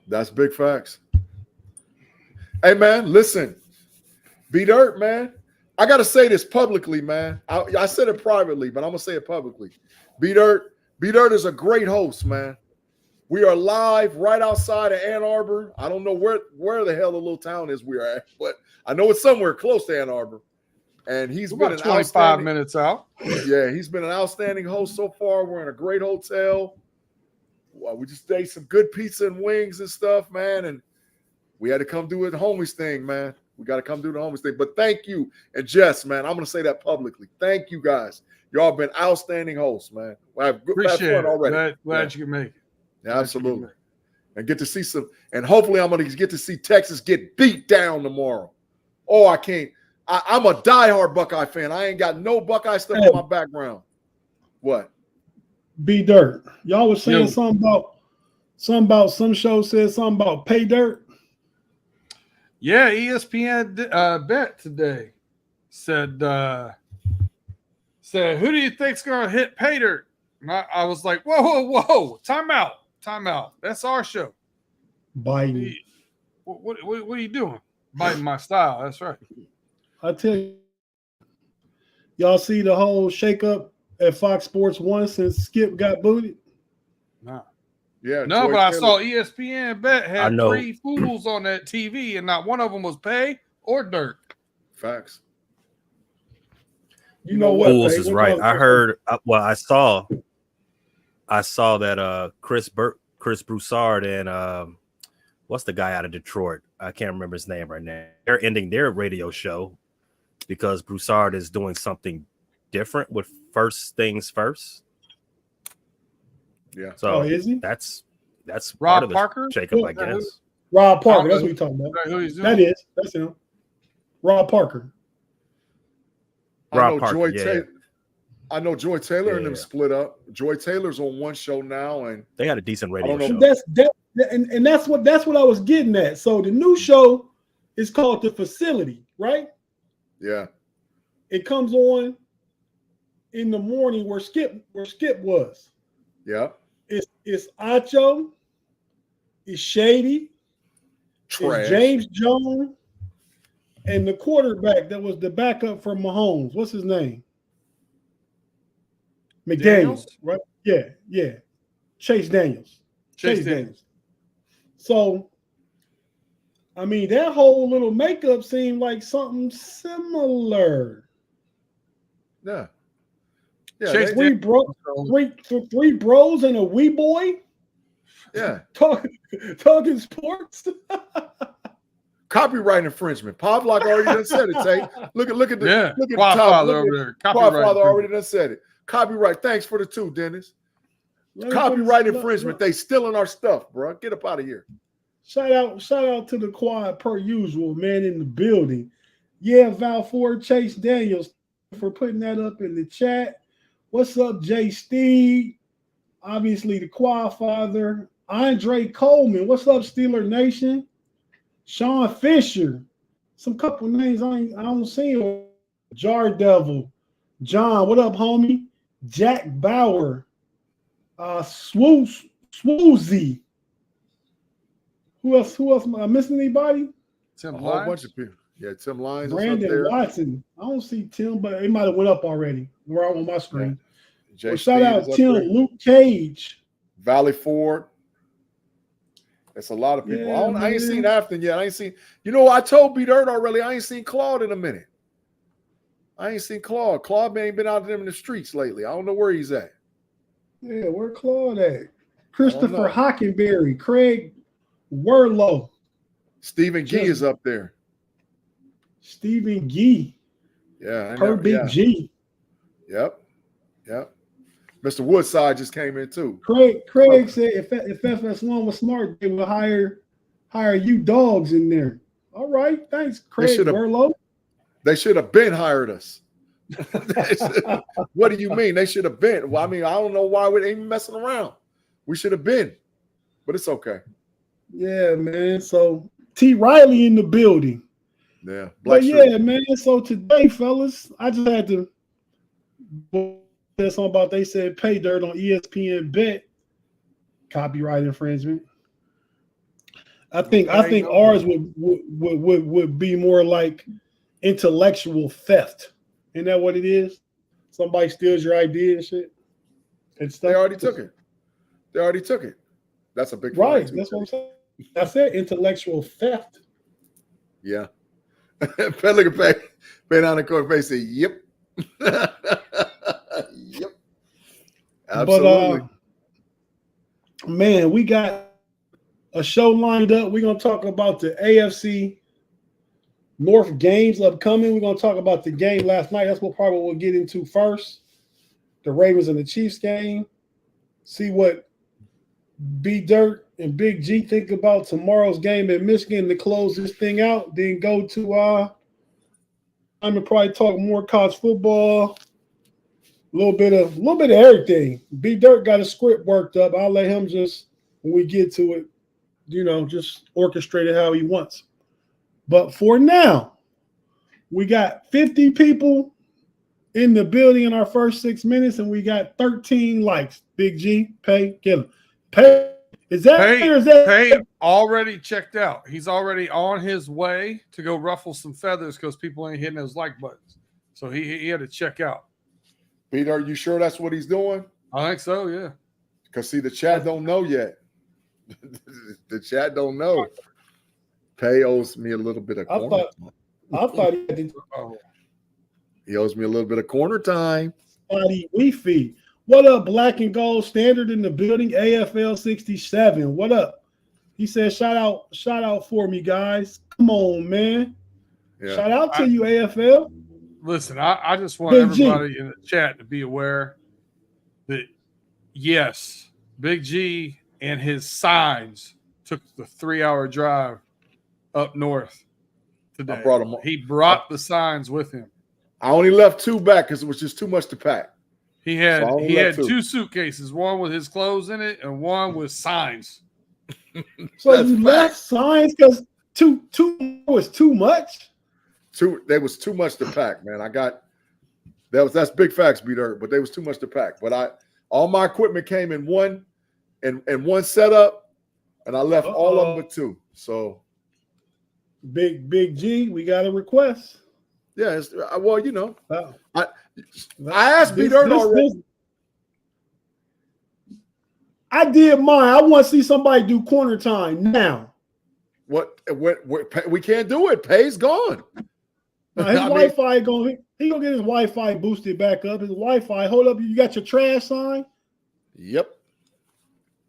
That's big facts. Hey, man, listen. B-Dirt, man. I got to say this publicly, man. I said it privately, but I'm going to say it publicly. B-Dirt is a great host, man. We are live right outside of Ann Arbor. I don't know where the hell the little town is we are at, but I know it's somewhere close to Ann Arbor. And he's been an 25 minutes out. Yeah, he's been an outstanding host so far. We're in a great hotel. We just ate some good pizza and wings and stuff, man. And we had to come do the homies thing, man. We got to come do the homies thing. But thank you. And Jess, man, I'm going to say that publicly. Thank you guys. Y'all been outstanding hosts, man. Appreciate it. Already. Glad you can make it. Yeah, absolutely. And get to see and hopefully I'm going to get to see Texas get beat down tomorrow. Oh, I can't. I'm a diehard Buckeye fan. I ain't got no Buckeye stuff in my background. What? B-Dirt. Y'all was saying something about some show said something about pay dirt. Yeah, ESPN bet today said who do you think's gonna hit pay dirt? And I was like, whoa, time out. That's our show. Biden. What are you doing? Biting my style. That's right. I tell you, y'all see the whole shakeup at Fox Sports 1 since Skip got booted? Nah. Yeah. No, but I saw ESPN bet had 3 fools on that TV, and not one of them was pay or dirt. Facts. You know what? Fools is right. I heard. I saw that Chris Broussard and what's the guy out of Detroit? I can't remember his name right now. They're ending their radio show because Broussard is doing something different with First Things First. Yeah. So is he? That's Rob Parker shakeup, I guess. Rob Parker. That's what you're talking about. That's him. Rob Parker. Rob Parker. I know Joy Taylor and them split up. Joy Taylor's on one show now, and they had a decent radio show. And that's what I was getting at. So the new show is called The Facility, right? Yeah. It comes on in the morning where Skip was. Yeah. It's Acho, it's Shady, it's James Jones, and the quarterback that was the backup for Mahomes. What's his name? McDaniels, right? Yeah. Chase Daniels. So, I mean, that whole little makeup seemed like something similar. Yeah. Three bros and a wee boy. Yeah. Talking sports. Copyright infringement. Pavlok already done said it, Tate. Look at the Godfather over there. Godfather already done said it. Copyright. Thanks for the 2, Dennis. Copyright infringement. They stealing our stuff, bro. Get up out of here. Shout out to the quad per usual, man, in the building. Yeah, Val Ford, Chase Daniels for putting that up in the chat. What's up, Jay Steed? Obviously, the quad father. Andre Coleman. What's up, Steeler Nation? Sean Fisher. Some couple names I don't see. Jar Devil. John, what up, homie? Jack Bauer. Swoozy. Who else? Am I missing anybody? A whole bunch of people. Yeah, Tim Lyons. Brandon Watson. I don't see Tim, but it might have went up already. We're out on my screen. Well, shout out Tim, Luke Cage. Valley Ford. That's a lot of people. Yeah, I ain't seen Afton yet. I ain't seen. You know, I told B-Dirt already. I ain't seen Claude in a minute. I ain't seen Claude. Claude ain't been out there in the streets lately. I don't know where he's at. Yeah, where Claude at? Christopher Hockenberry, Craig Werlow. Stephen Gee is up there. Stephen Gee. Yeah. Big G. Yep. Mr. Woodside just came in too. Craig said if FFSN was smart, they would hire you dogs in there. All right. Thanks, Craig Werlow. They should have been hired us. What do you mean? They should have been. Well, I mean, I don't know why we ain't messing around. We should have been, but it's okay. Yeah, man. So T. Riley in the building. Yeah. Man. So today, fellas, I just had to say something about they said pay dirt on ESPN bet. Copyright infringement. I think ours would be more like intellectual theft. Isn't that what it is? Somebody steals your idea and shit. And stuff. They already took it. That's a big right. fine, That's what I'm saying. I said intellectual theft. Yeah. Look at Pay down the court face. Say, "Yep, yep, absolutely." But man, we got a show lined up. We're gonna talk about the AFC North games upcoming. We're gonna talk about the game last night. That's what probably we'll get into first. The Ravens and the Chiefs game. See what B Dirt and Big G think about tomorrow's game in Michigan to close this thing out. Then go to I'm gonna probably talk more college football. A little bit of everything. B Dirt got a script worked up. I'll let him just, when we get to it, just orchestrate it how he wants. But for now, we got 50 people in the building in our first 6 minutes, and we got 13 likes. Big G, Pay, get him. Pay, Pay already checked out. He's already on his way to go ruffle some feathers because people ain't hitting those like buttons. So he had to check out. Peter, are you sure that's what he's doing? I think so, yeah. Because see, the chat don't know yet. The chat don't know. Pay owes me a little bit of corner time. I thought he had to. He owes me a little bit of corner time. We feed. What up, Black and Gold Standard in the building? AFL 67. What up? He said, shout out for me, guys. Come on, man. Yeah. Shout out to you, AFL. Listen, I just want everybody in the chat to be aware that, yes, Big G and his signs took the 3-hour drive up north today. He brought the signs with him. I only left 2 back because it was just too much to pack. He had 2 suitcases, one with his clothes in it and one with signs. So you left signs because two was too much? There was too much to pack, man. That's big facts, B-Dirt, but there was too much to pack. But all my equipment came in one setup, and I left all of them but 2. So Big G, we got a request. Yeah, I asked B-Dirt already. I did mine. I want to see somebody do corner time now. What we can't do it. Pay's gone. Now his Wi-Fi he gonna get his Wi-Fi boosted back up. His Wi-Fi. Hold up, you got your trash sign? Yep.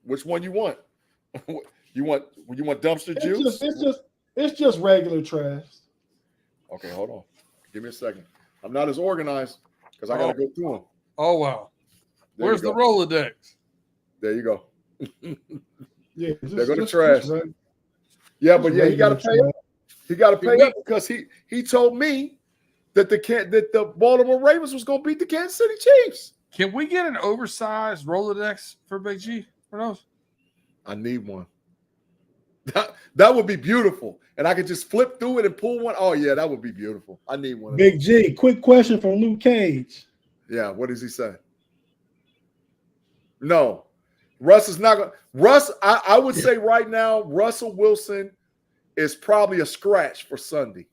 Which one you want? You want dumpster juice? It's just regular trash. Okay, hold on. Give me a second. I'm not as organized because I got to go through them. Oh, wow. Where's the Rolodex? There you go. Yeah, they're going to trash. Yeah, but yeah, he got to pay up. He got to pay up because he told me that the Baltimore Ravens was going to beat the Kansas City Chiefs. Can we get an oversized Rolodex for Big G for those? I need one. That would be beautiful. And I could just flip through it and pull one. Oh, yeah, that would be beautiful. I need one. Big G, quick question from Luke Cage. Yeah, what does he say? No. Russ is not going to – Russ, I would say right now, Russell Wilson is probably a scratch for Sunday.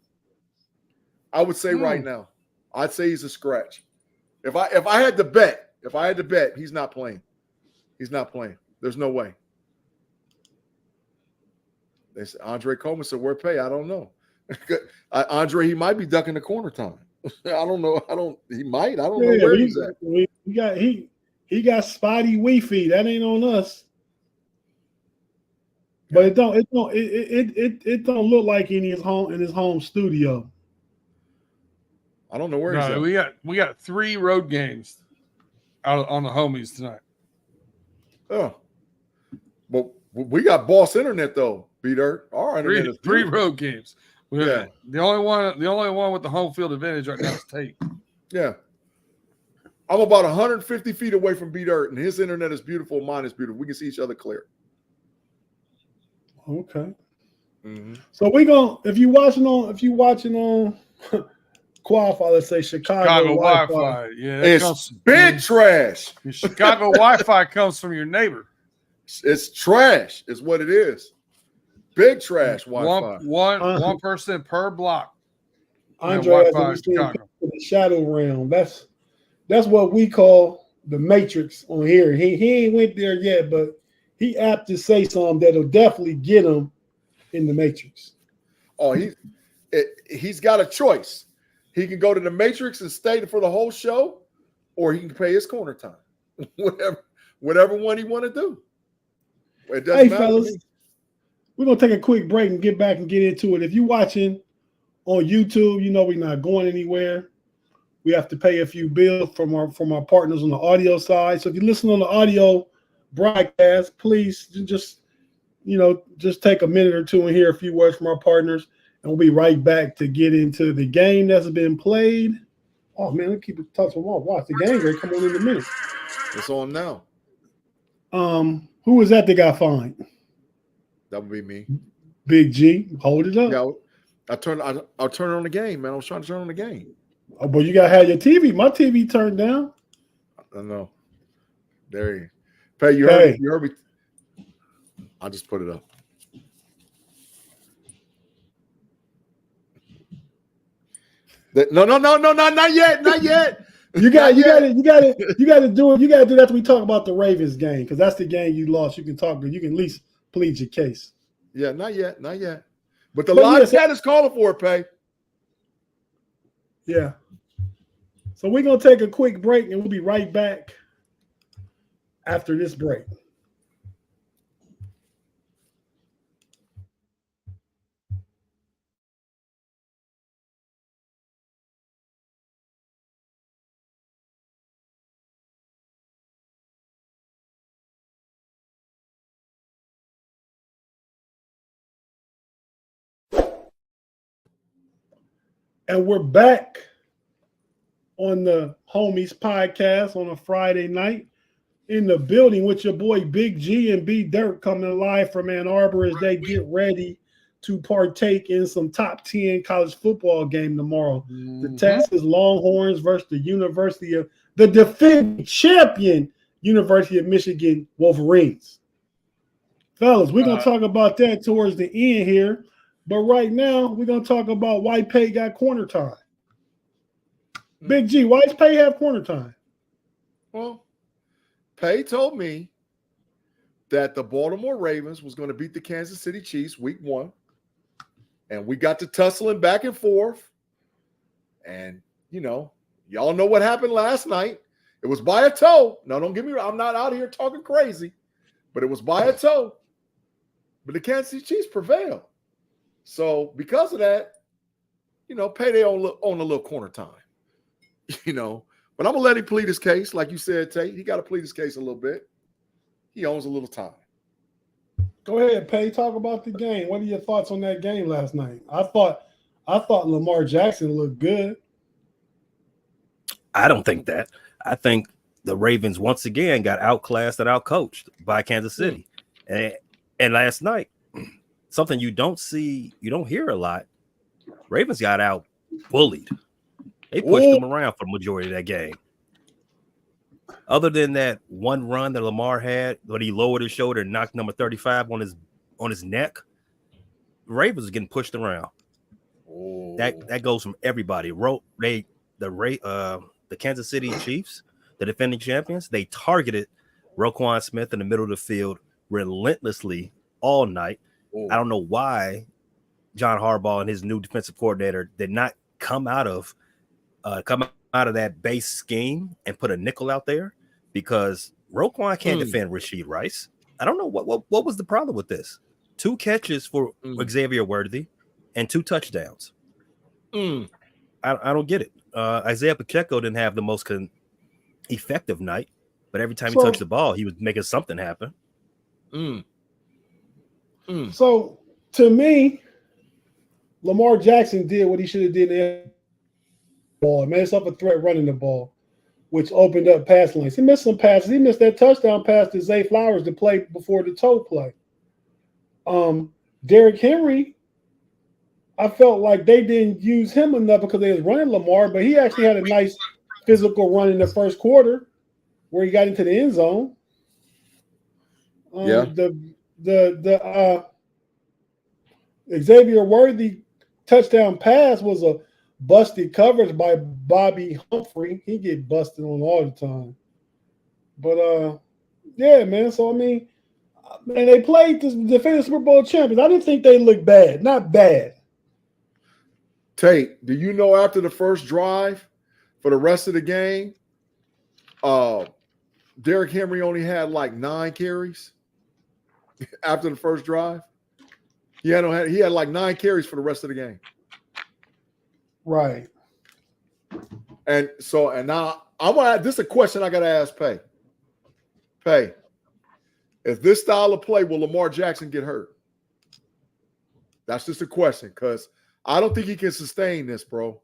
I would say right now. I'd say he's a scratch. If I had to bet, he's not playing. He's not playing. There's no way. They said, Andre Coleman said, where Pay? I don't know. Andre, he might be ducking the corner time. I don't know. He might. I don't know where he's at. He got spotty Wi-Fi. That ain't on us. But it don't don't look like in his home studio. I don't know where he's at. We got 3 road games out on the homies tonight. Oh. Well, we got boss internet though. B-Dirt. Our internet is 3 road games. Yeah. The only one with the home field advantage right now is Tate. Yeah. I'm about 150 feet away from B-Dirt, and his internet is beautiful. Mine is beautiful. We can see each other clear. Okay. Mm-hmm. So we gonna if you watching on Qualify, let's say Chicago Wi-Fi. Yeah, it's big trash. Your Chicago Wi-Fi comes from your neighbor. It's trash, is what it is. Big trash Wi-Fi. One person per block. Andre has Wi-Fi a Chicago. the shadow realm. That's what we call the Matrix on here. He ain't went there yet, but he apt to say something that'll definitely get him in the Matrix. Oh, he's got a choice. He can go to the Matrix and stay for the whole show, or he can pay his corner time. whatever one he want to do. It doesn't matter fellas, to me. we're gonna take a quick break and get back and get into it. If you're watching on YouTube, you know we're not going anywhere. We have to pay a few bills from our partners on the audio side. So if you listen on the audio broadcast, please just take a minute or two and hear a few words from our partners, and we'll be right back to get into the game that's been played. Oh man, let's keep it touching off. Watch the game gonna come on in a minute. It's on now. Who was that got fined? That would be me. Big G, hold it up. Yeah, I'll turn on the game, man. I was trying to turn on the game. Oh, but you gotta have your TV. My TV turned down. I know. There you go. Pay, you heard me. I'll just put it up. No, not yet. You got to do it. You got to do that after we talk about the Ravens game, because that's the game you lost. You can talk, you can at least plead your case. Yeah, not yet. But the live chat is calling for it, Pay. Yeah. So we're gonna take a quick break, and we'll be right back after this break. And we're back on the Homies podcast on a Friday night in the building with your boy Big G and B Dirt coming live from Ann Arbor as they get ready to partake in some top 10 college football game tomorrow. Mm-hmm. The Texas Longhorns versus the defending champion University of Michigan Wolverines. Fellas, we're going to talk about that towards the end here. But right now, we're going to talk about why Pay got corner time. Big G, why does Pay have corner time? Well, Pay told me that the Baltimore Ravens was going to beat the Kansas City Chiefs week 1. And we got to tussling back and forth. And, y'all know what happened last night. It was by a toe. No, don't get me wrong. I'm not out here talking crazy. But it was by a toe. But the Kansas City Chiefs prevailed. So because of that, Payday on a little corner time, But I'm gonna let him plead his case, like you said, Tate. He got to plead his case a little bit. He owns a little time. Go ahead, Pay. Talk about the game. What are your thoughts on that game last night? I thought Lamar Jackson looked good. I don't think that. I think the Ravens once again got outclassed and outcoached by Kansas City, and last night. Something you don't hear a lot. Ravens got out bullied. They pushed them around for the majority of that game. Other than that one run that Lamar had, when he lowered his shoulder and knocked number 35 on his neck, the Ravens are getting pushed around. Oh. That goes from everybody. The Kansas City Chiefs, the defending champions, they targeted Roquan Smith in the middle of the field relentlessly all night. Ooh. I don't know why John Harbaugh and his new defensive coordinator did not come out of that base scheme and put a nickel out there, because Roquan can't defend Rashid Rice. I don't know what was the problem with this. 2 catches for Xavier Worthy and 2 touchdowns. I don't get it. Isaiah Pacheco didn't have the most effective night, but every time he touched the ball, he was making something happen. So, to me, Lamar Jackson did what he should have did in the ball. It made himself a threat running the ball, which opened up pass lanes. He missed some passes. He missed that touchdown pass to Zay Flowers to play before the toe play. Derrick Henry, I felt like they didn't use him enough because they was running Lamar, but he actually had a nice physical run in the first quarter where he got into the end zone. Xavier Worthy touchdown pass was a busted coverage by Bobby Humphrey. He get busted on all the time. But yeah, man. So I mean, they played the defending Super Bowl champions. I didn't think they looked bad. Not bad. Tate, do you know after the first drive for the rest of the game, Derrick Henry only had like 9 carries after the first drive? He had like 9 carries for the rest of the game. Right. And now I'm gonna this is a question I gotta ask Pay. Pay, if this style of play, will Lamar Jackson get hurt? That's just a question, because I don't think he can sustain this, bro.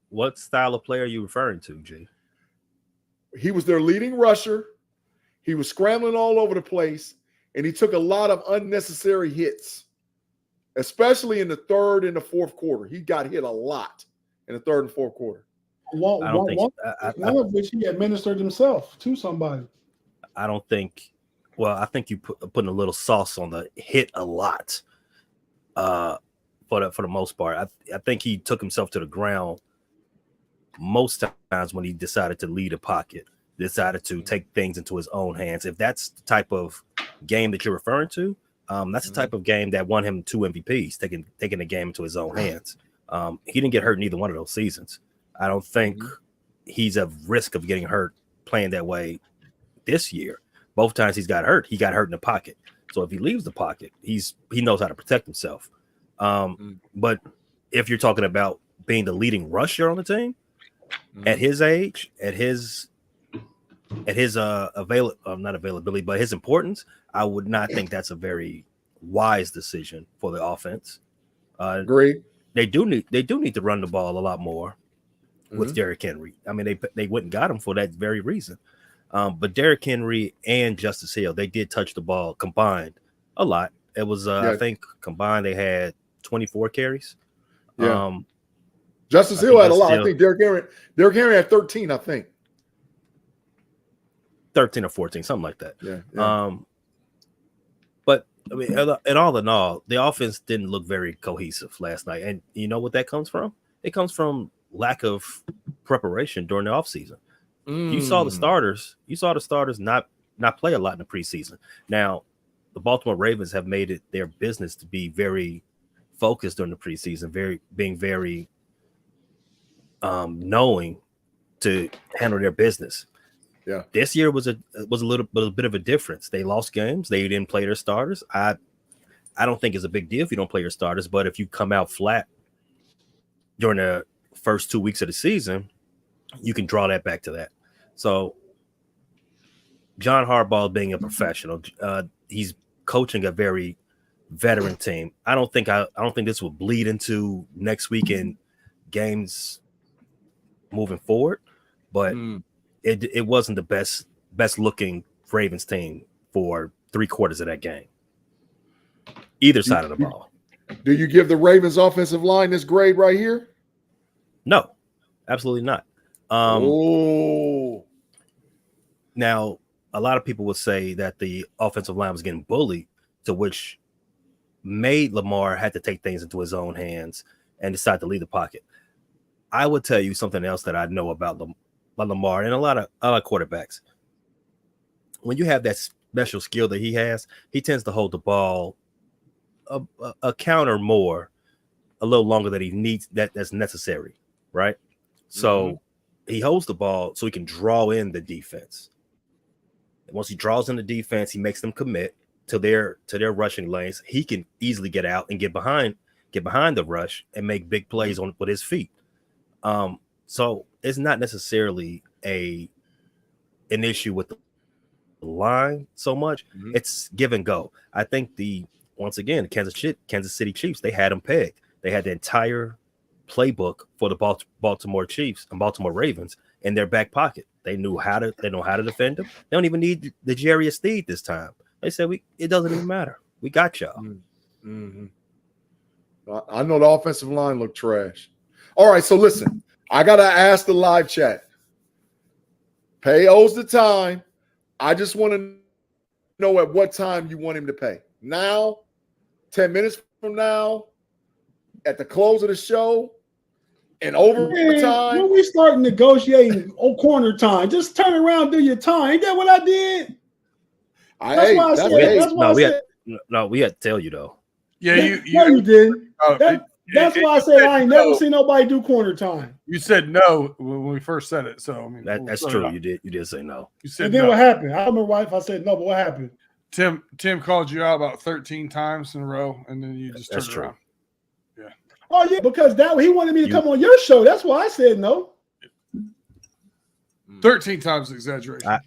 What style of play are you referring to, G? He was their leading rusher. He was scrambling all over the place, and he took a lot of unnecessary hits, especially in the third and the fourth quarter. He got hit a lot in the third and fourth quarter. One of which he administered himself to somebody. I don't think. Well, I think you putting a little sauce on the hit a lot. For the most part, I think he took himself to the ground most times when he decided to lead a pocket, decided to take things into his own hands. If that's the type of game that you're referring to, that's the type of game that won him 2 MVPs, taking the game into his own hands. He didn't get hurt in either one of those seasons. I don't think he's at risk of getting hurt playing that way this year. Both times he got hurt in the pocket. So if he leaves the pocket, he knows how to protect himself. But if you're talking about being the leading rusher on the team at his age, at his not availability, but his importance, I would not think that's a very wise decision for the offense. Agreed. They do need to run the ball a lot more with Derrick Henry. I mean, they went and got him for that very reason. But Derrick Henry and Justice Hill, they did touch the ball combined a lot. It was I think combined they had 24 carries. Yeah. Justice Hill had a lot. I think Derrick Henry had 13, I think. 13 or 14, something like that. Yeah. But I mean, in all, the offense didn't look very cohesive last night. And you know what that comes from? It comes from lack of preparation during the offseason. You saw the starters not play a lot in the preseason. Now, the Baltimore Ravens have made it their business to be very focused during the preseason, being very knowing to handle their business. Yeah. This year was a bit of a difference. They lost games. They didn't play their starters. I don't think it's a big deal if you don't play your starters, but if you come out flat during the first 2 weeks of the season, you can draw that back to that. So John Harbaugh being a professional, he's coaching a very veteran team. I don't think this will bleed into next week in games moving forward, but it wasn't the best looking Ravens team for 3/4 of that game. Either side of the ball. Do you give the Ravens offensive line this grade right here? No, absolutely not. Now, a lot of people would say that the offensive line was getting bullied, to which made Lamar had to take things into his own hands and decide to leave the pocket. I would tell you something else that I know about Lamar and a lot of quarterbacks. When you have that special skill that he has, he tends to hold the ball a counter more, a little longer than he needs. That's necessary, right? So he holds the ball so he can draw in the defense. And once he draws in the defense, he makes them commit to their rushing lanes. He can easily get out and get behind the rush and make big plays with his feet. So it's not necessarily an issue with the line so much. It's give and go. I think once again, the Kansas City Chiefs, they had them pegged. They had the entire playbook for the Baltimore Chiefs and Baltimore Ravens in their back pocket. They know how to defend them. They don't even need the Jarius Steed this time. They said it doesn't even matter. We got y'all. I know the offensive line looked trash. All right, so listen, I gotta ask the live chat. Pay owes the time. I just want to know at what time you want him to pay. Now, 10 minutes from now, at the close of the show, and overtime. When we start negotiating corner time, just turn around, do your time. Ain't that what I did? That's why I said. We had to tell you though. Yeah, you didn't. That's why I said I ain't never seen nobody do corner time. You said no when we first said it. So I mean, that's true. You did say no. You said and then no. What happened? I remember if I said no, but what happened? Tim called you out about 13 times in a row, and then you just turned around. Yeah. Oh yeah, because he wanted me to come on your show. That's why I said no. 13 times exaggeration.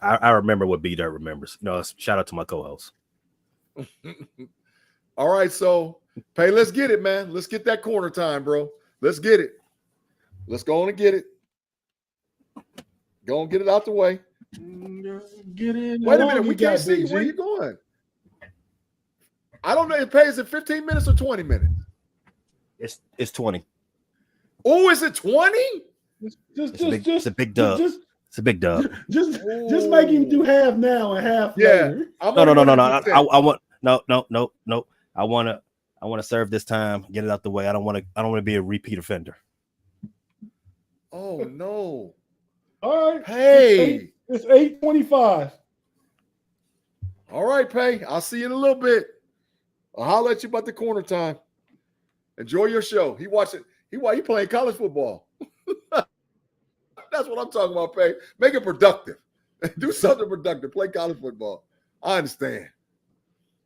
I remember what B-Dirt remembers. No, shout out to my co-host. All right, so Pay, let's get it, man. Let's get that corner time, bro. Let's get it. Let's go on and get it. Go and get it out the way. Get in. Wait a minute, we can't see where you going. I don't know. It pays it 15 minutes or 20 minutes. It's 20. Oh, is it 20? It's a big dub. It's a big dub. Just make him do half now and half later. No. I want to serve this time, get it out the way. I don't want to be a repeat offender. Oh no. All right. Hey. It's 8:25. All right, Pay. I'll see you in a little bit. I'll holler at you about the corner time. Enjoy your show. He playing college football. That's what I'm talking about, Pay. Make it productive. Do something productive. Play college football. I understand.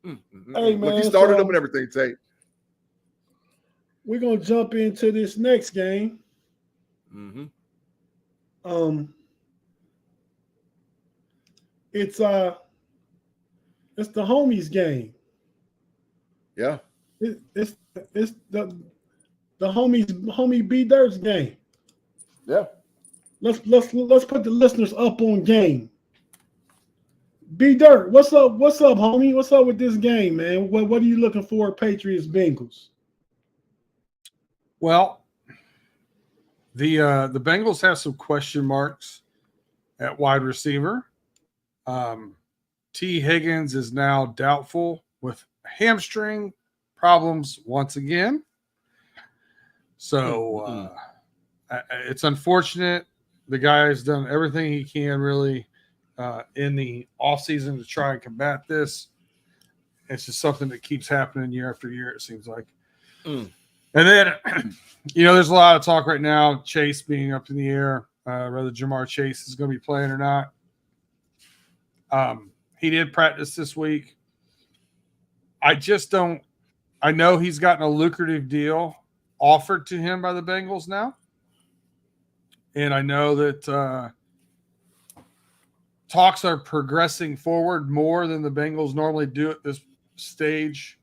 Hey, man. Look, he started up and everything, Tate. We're going to jump into this next game. Mm-hmm. It's the homies game. Yeah. It's the homie B Dirt's game. Yeah. Let's put the listeners up on game. B Dirt, what's up? What's up, homie? What's up with this game, man? What are you looking for, Patriots Bengals? Well, the Bengals have some question marks at wide receiver. T. Higgins is now doubtful with hamstring problems once again. So it's unfortunate. The guy has done everything he can really in the offseason to try and combat this. It's just something that keeps happening year after year, it seems like. And then, there's a lot of talk right now, Chase being up in the air, whether Jamar Chase is going to be playing or not. He did practice this week. I know he's gotten a lucrative deal offered to him by the Bengals now. And I know that talks are progressing forward more than the Bengals normally do at this stage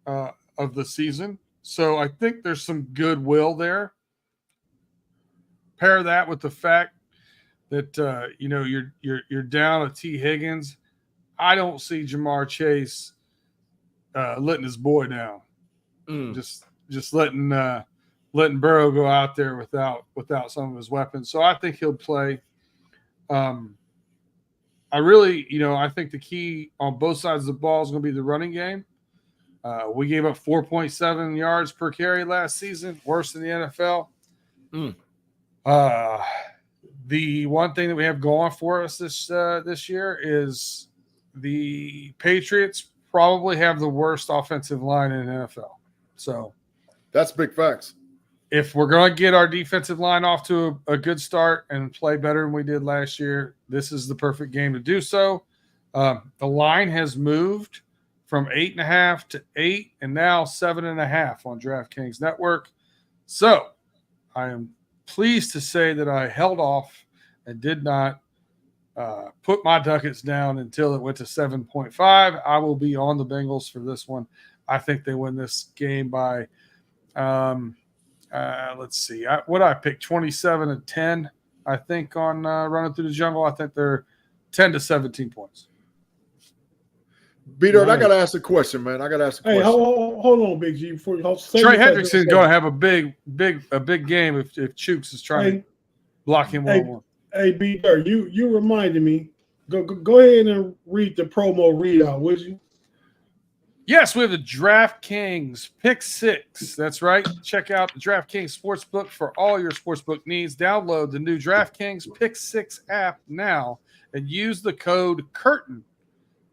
of the season. So I think there's some goodwill there. Pair that with the fact that you're down a T. Higgins. I don't see Jamar Chase letting his boy down. Just letting Burrow go out there without some of his weapons. So I think he'll play. I think the key on both sides of the ball is going to be the running game. We gave up 4.7 yards per carry last season, worse than the NFL. The one thing that we have going for us this year is the Patriots probably have the worst offensive line in the NFL. So that's big facts. If we're going to get our defensive line off to a good start and play better than we did last year, this is the perfect game to do so. The line has moved from 8.5 to 8 and now 7.5 on DraftKings Network. So I am pleased to say that I held off and did not put my ducats down until it went to 7.5. I will be on the Bengals for this one. I think they win this game by let's see. What I picked 27-10, I think, on Running Through the Jungle. I think they're 10 to 17 points. B-Dirt, right. I got to ask a question, man. Hey, hold on, Big G. Before you Trey Hendrickson's going to have a big game if Chooks is trying to block him one-on-one. Hey, B-Dirt, you reminded me. Go ahead and read the promo readout, would you? Yes, we have the DraftKings Pick 6. That's right. Check out the DraftKings Sportsbook for all your sportsbook needs. Download the new DraftKings Pick 6 app now and use the code CURTAIN.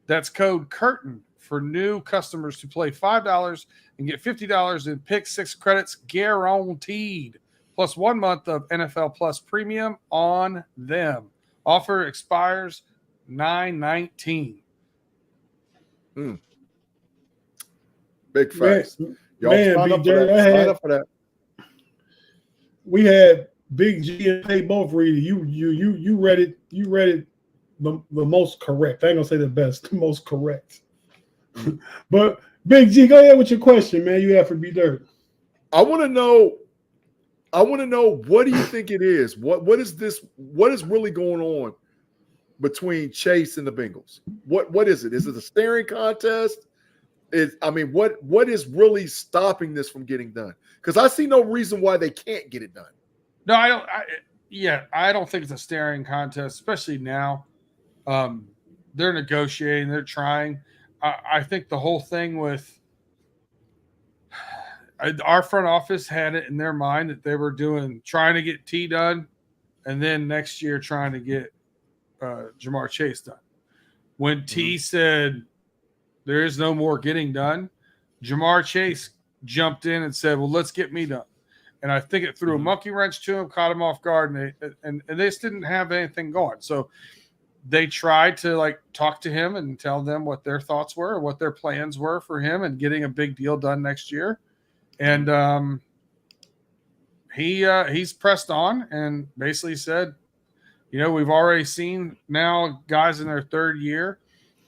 That's code CURTAIN for new customers to play $5 and get $50 in Pick 6 credits guaranteed, plus 1 month of NFL Plus Premium on them. Offer expires 9/19. Big facts. Y'all Man, sign up for B-Dirt, that. Sign up for that. We had Big G and Pay both read it. You read it. You read it the most correct. I ain't gonna say the best, the most correct. But Big G, go ahead with your question, man. You have for B-Dirt. I want to know. What do you think it is? What is this? What is really going on between Chase and the Bengals? What is it? Is it a staring contest? What is really stopping this from getting done? Because I see no reason why they can't get it done. No, I don't. I don't think it's a staring contest, especially now. They're negotiating. They're trying. I think the whole thing with our front office had it in their mind that they were trying to get T done, and then next year trying to get Jamar Chase done. When T said there is no more getting done, Jamar Chase jumped in and said, well, let's get me done. And I think it threw a monkey wrench to him, caught him off guard, and they just didn't have anything going. So they tried to talk to him and tell them what their thoughts were, what their plans were for him and getting a big deal done next year. And he's pressed on and basically said, we've already seen now guys in their third year.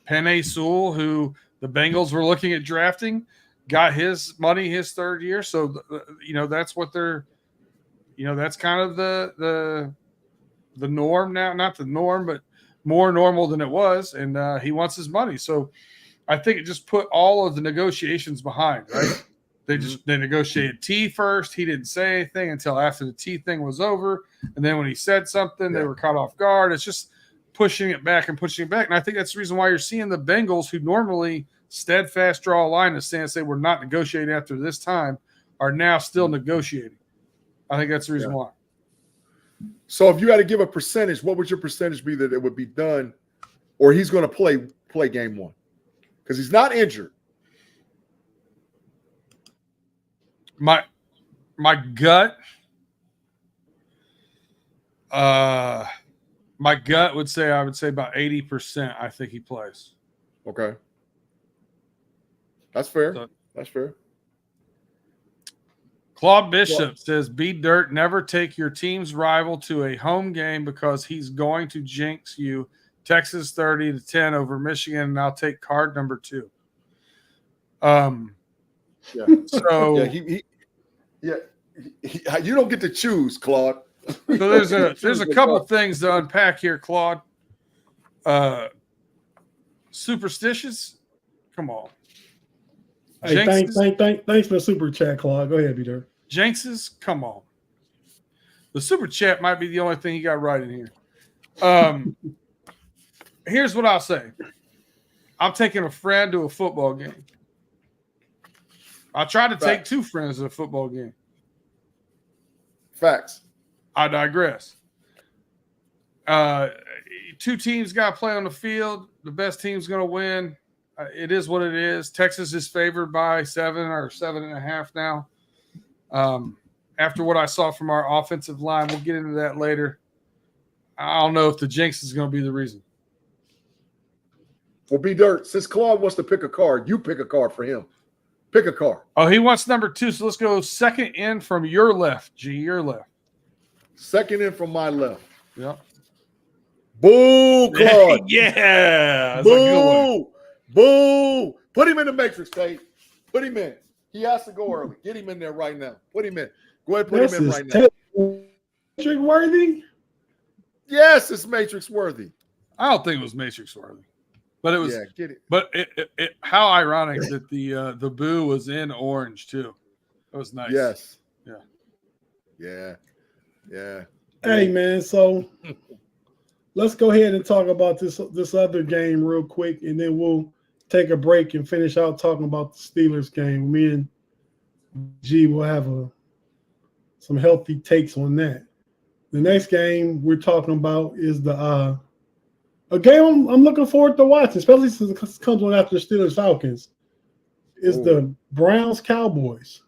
Penei Sewell, who the Bengals were looking at drafting, got his money his third year. So, that's what they're, that's kind of the norm now. Not the norm, but more normal than it was. And he wants his money. So I think it just put all of the negotiations behind, right? They negotiated T first. He didn't say anything until after the T thing was over. And then when he said something, they were caught off guard. It's just pushing it back. And I think that's the reason why you're seeing the Bengals, who normally steadfast draw a line in the sand and say we're not negotiating after this time, are now still negotiating. I think that's the reason why. So if you had to give a percentage, what would your percentage be that it would be done, or he's going to play game one? Because he's not injured. My gut would say about 80%. I think he plays. Okay. That's fair. So, that's fair. Claude Bishop says, B-Dirt, never take your team's rival to a home game because he's going to jinx you. Texas 30-10 over Michigan, and I'll take card number 2. Yeah. So you don't get to choose, Claude. So there's a couple things to unpack here, Claude. Superstitious? Come on. Hey, thanks for the super chat, Claude. Go ahead, Peter. Jinxes? Come on. The super chat might be the only thing he got right in here. Here's what I'll say. I'm taking a friend to a football game. I tried to take 2 friends to a football game. Facts. I digress. 2 teams got to play on the field. The best team's going to win. It is what it is. Texas is favored by 7 or 7.5 now. After what I saw from our offensive line, we'll get into that later. I don't know if the jinx is going to be the reason. Well, B-Dirt, since Claude wants to pick a card, you pick a card for him. Pick a card. Oh, he wants number 2, so let's go second in from your left, G, your left. Second in from my left. Yep. Boo, Claude. Yeah. Boo. Boo. Put him in the matrix, Tate. Put him in. He has to go early. Get him in there right now. Put him in. Go ahead, put him in right now. Matrix worthy? Yes, it's matrix worthy. I don't think it was matrix worthy. But it was, get it. But it how ironic that the boo was in orange too. That was nice. Yes. Yeah. Hey man, so let's go ahead and talk about this other game real quick, and then we'll take a break and finish out talking about the Steelers game. Me and G will have some healthy takes on that. The next game we're talking about is a game I'm looking forward to watching, especially since it comes on after the Steelers Falcons. Is the Browns Cowboys.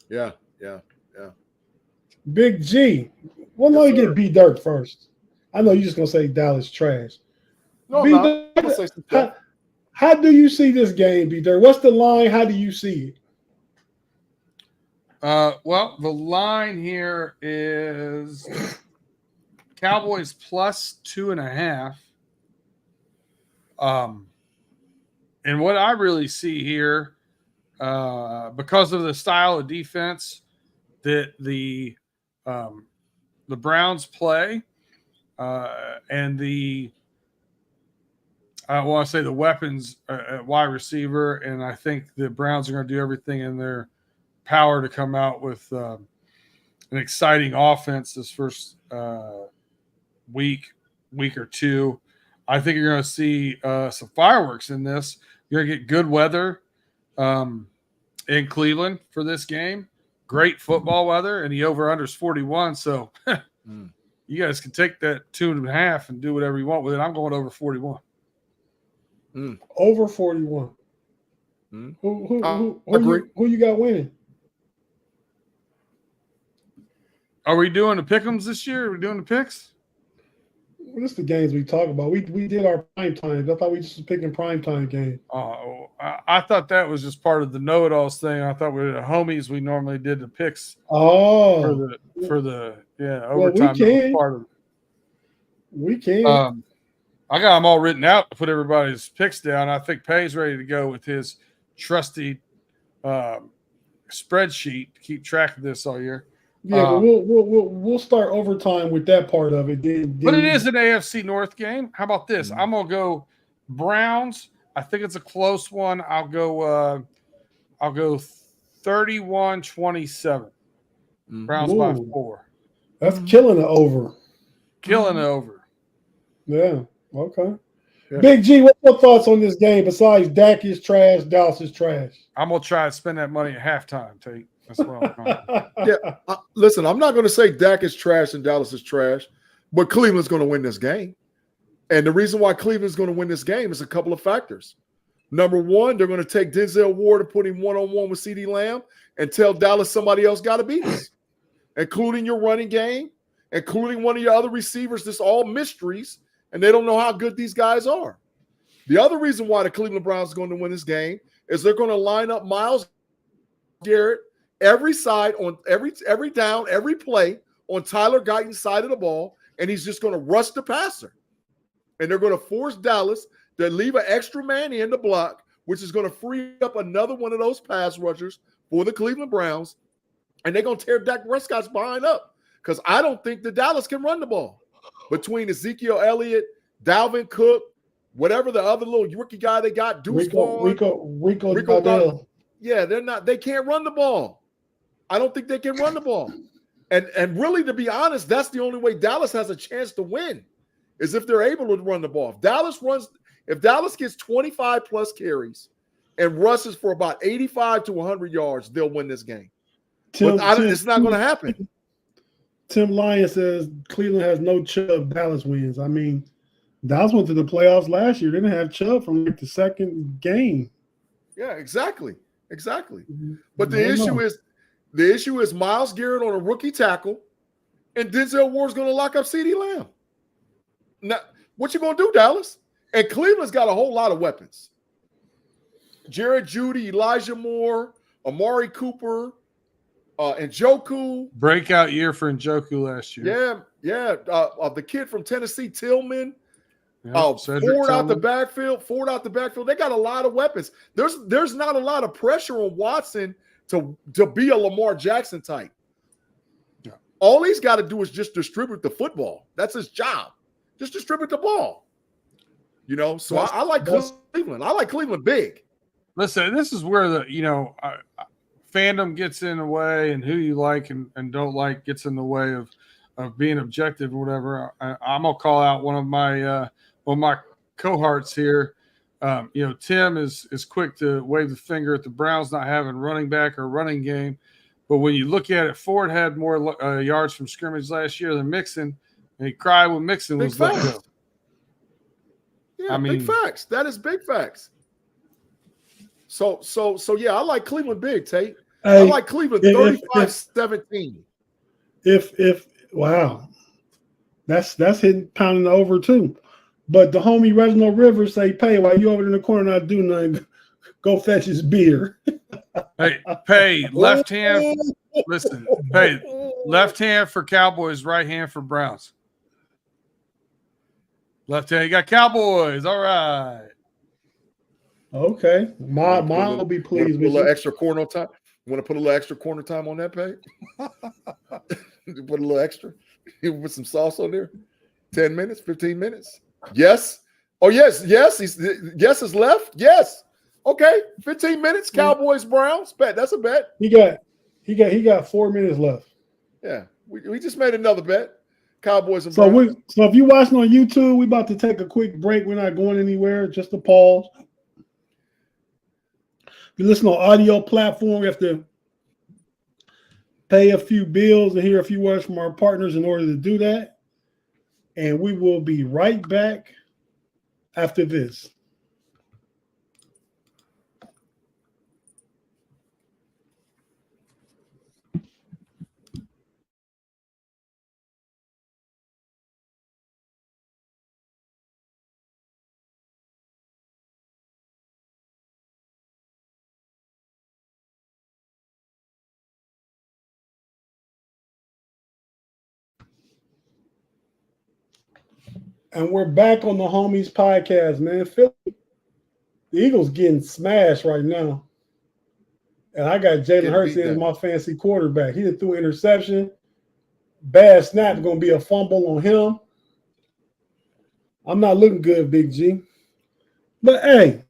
Yeah. Big G. Well, no, you get B Dirt first. I know you're just gonna say Dallas trash. No, B no. Dirt, how do you see this game, B Dirt? What's the line? How do you see it? Well, the line here is Cowboys plus 2.5. And what I really see here, because of the style of defense that the Browns play, and I want to say the weapons at wide receiver, and I think the Browns are going to do everything in their power to come out with an exciting offense this first week or two. I think you're going to see some fireworks in this. You're going to get good weather in Cleveland for this game. Great football weather, and the over-under is 41. So you guys can take that 2.5 and do whatever you want with it. I'm going over 41. Over 41. Who you got winning? Are we doing the pick'ems this year? Are we doing the picks? Well, this is the games we talk about. We did our prime time. I thought we just was picking prime time games. Oh, I thought that was just part of the know-it-alls thing. I thought we were the homies. We normally did the picks. Oh, for the overtime. Well, we can. Part of it. We can. I got them all written out to put everybody's picks down. I think Pay's ready to go with his trusty spreadsheet to keep track of this all year. Yeah, but we'll start overtime with that part of it. But it is an AFC North game. How about this? I'm gonna go Browns. I think it's a close one. I'll go 31-27. Browns by 4. That's killing the over. Killing the over. Yeah. Okay. Yeah. Big G, what's your thoughts on this game besides Dak is trash, Dallas is trash? I'm gonna try to spend that money at halftime, Tate. That's what I'm going. Listen, I'm not going to say Dak is trash and Dallas is trash, but Cleveland's going to win this game. And the reason why Cleveland's going to win this game is a couple of factors. Number one, they're going to take Denzel Ward and put him one-on-one with CeeDee Lamb and tell Dallas somebody else got to beat us, including your running game, including one of your other receivers. This all mysteries, and they don't know how good these guys are. The other reason why the Cleveland Browns are going to win this game is they're going to line up Myles Garrett every side on every down, every play on Tyler Guyton's side of the ball, and he's just going to rush the passer. And they're going to force Dallas to leave an extra man in the block, which is going to free up another one of those pass rushers for the Cleveland Browns, and they're going to tear Dak Prescott's behind up because I don't think that Dallas can run the ball. Between Ezekiel Elliott, Dalvin Cook, whatever the other little rookie guy they got, Rico. Yeah, they can't run the ball. I don't think they can run the ball. And really, to be honest, that's the only way Dallas has a chance to win is if they're able to run the ball. If Dallas gets 25 plus carries and rushes for about 85 to 100 yards, they'll win this game. It's not going to happen. Tim Lyon says Cleveland has no Chubb. Dallas wins. I mean, Dallas went to the playoffs last year. They didn't have Chubb from the second game. Yeah, exactly. But the issue is Myles Garrett on a rookie tackle, and Denzel Ward's going to lock up CeeDee Lamb. Now, what you going to do, Dallas? And Cleveland's got a whole lot of weapons. Jared Jeudy, Elijah Moore, Amari Cooper, Njoku. Breakout year for Njoku last year. Yeah. The kid from Tennessee, Tillman. Ford Tillman. out the backfield. They got a lot of weapons. There's not a lot of pressure on Watson to be a Lamar Jackson type. Yeah. All he's got to do is just distribute the football. That's his job. Just distribute the ball. So I like Cleveland. I like Cleveland big. Listen, this is where the fandom gets in the way, and who you like and don't like gets in the way of being objective or whatever. I'm gonna call out one of my cohorts here. Tim is quick to wave the finger at the Browns not having running back or running game. But when you look at it, Ford had more yards from scrimmage last year than Mixon, and he cried when Mixon was let go. Yeah, big facts. That is big facts. So yeah, I like Cleveland big, Tate. I like Cleveland 35-17. If wow, that's hitting pounding over too. But the homie Reginald Rivers say, "Pay while you over in the corner not do nothing, go fetch his beer." Hey, Pay left hand. Listen, Pay left hand for Cowboys, right hand for Browns. Left hand, you got Cowboys. All right. Okay, Ma will be pleased with you. Extra corner time. You want to put a little extra corner time on that, Pay? Put a little extra. You put some sauce on there. 10 minutes, 15 minutes. Yes. Oh, yes. Yes is left. Yes. Okay. 15 minutes. Cowboys, Browns. Bet. That's a bet. He got 4 minutes left. Yeah. We just made another bet. Cowboys and Browns. So if you're watching on YouTube, we about to take a quick break. We're not going anywhere. Just a pause. If you listen on audio platform, we have to pay a few bills and hear a few words from our partners in order to do that. And we will be right back after this. And we're back on the Homies podcast, man. Philly, the Eagles getting smashed right now. And I got Jalen Hurts as my fancy quarterback. He threw an interception. Bad snap, going to be a fumble on him. I'm not looking good, Big G. But hey,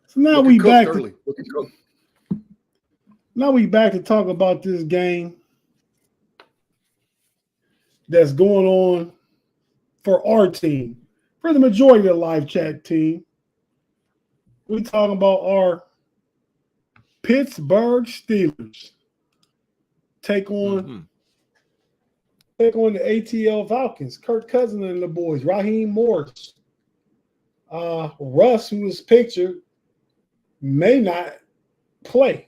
so now we back to talk about this game that's going on for our team, for the majority of the live chat team. We're talking about our Pittsburgh Steelers take on the ATL Falcons. Kirk Cousins and the boys, Raheem Morris. Russ, who was pictured, may not play.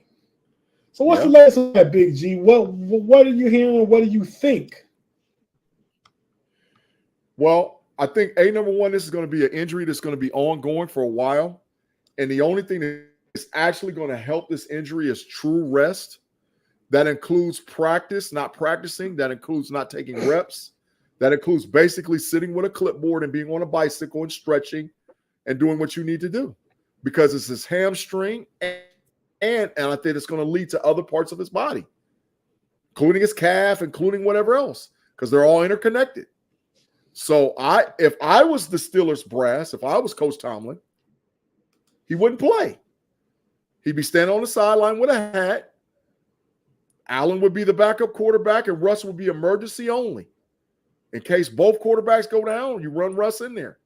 So what's the latest on that, Big G? What are you hearing? What do you think? Well, I think number one, this is going to be an injury that's going to be ongoing for a while. And the only thing that is actually going to help this injury is true rest. That includes practice, not practicing. That includes not taking reps. That includes basically sitting with a clipboard and being on a bicycle and stretching and doing what you need to do. Because it's his hamstring and I think it's going to lead to other parts of his body, including his calf, including whatever else, because they're all interconnected. So if I was the Steelers brass, if I was Coach Tomlin, he wouldn't play. He'd be standing on the sideline with a hat. Allen would be the backup quarterback, and Russ would be emergency only. In case both quarterbacks go down, you run Russ in there.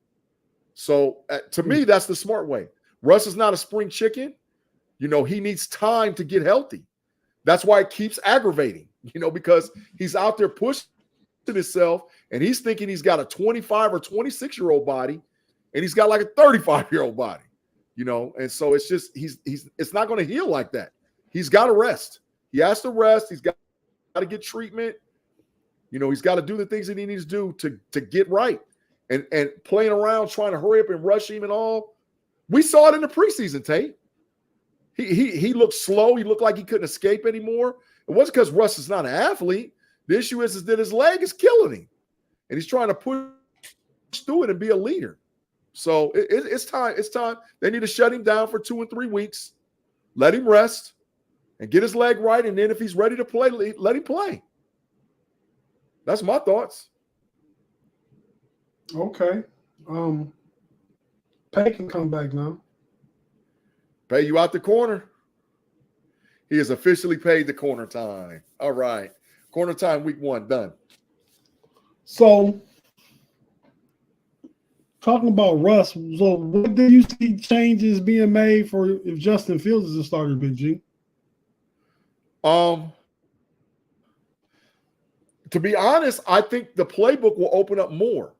So to me, that's the smart way. Russ is not a spring chicken. He needs time to get healthy. That's why it keeps aggravating, because he's out there pushing himself, and he's thinking he's got a 25 or 26-year-old body, and he's got like a 35-year-old body, and so it's just it's not going to heal like that. He's got to rest. He has to rest. He's got to get treatment. He's got to do the things that he needs to do to get right. And playing around trying to hurry up and rush him and all. We saw it in the preseason, Tate. He looked slow. He looked like he couldn't escape anymore. It wasn't because Russ is not an athlete. The issue is that his leg is killing him, and he's trying to push through it and be a leader. So it's time. It's time. They need to shut him down for 2 and 3 weeks, let him rest, and get his leg right. And then if he's ready to play, let him play. That's my thoughts. Okay. Pay can come back now. Pay you out the corner. He has officially paid the corner time. All right. Corner time week 1 done. So talking about Russ, so what do you see changes being made for if Justin Fields is a starter, Big G? To be honest, I think the playbook will open up more.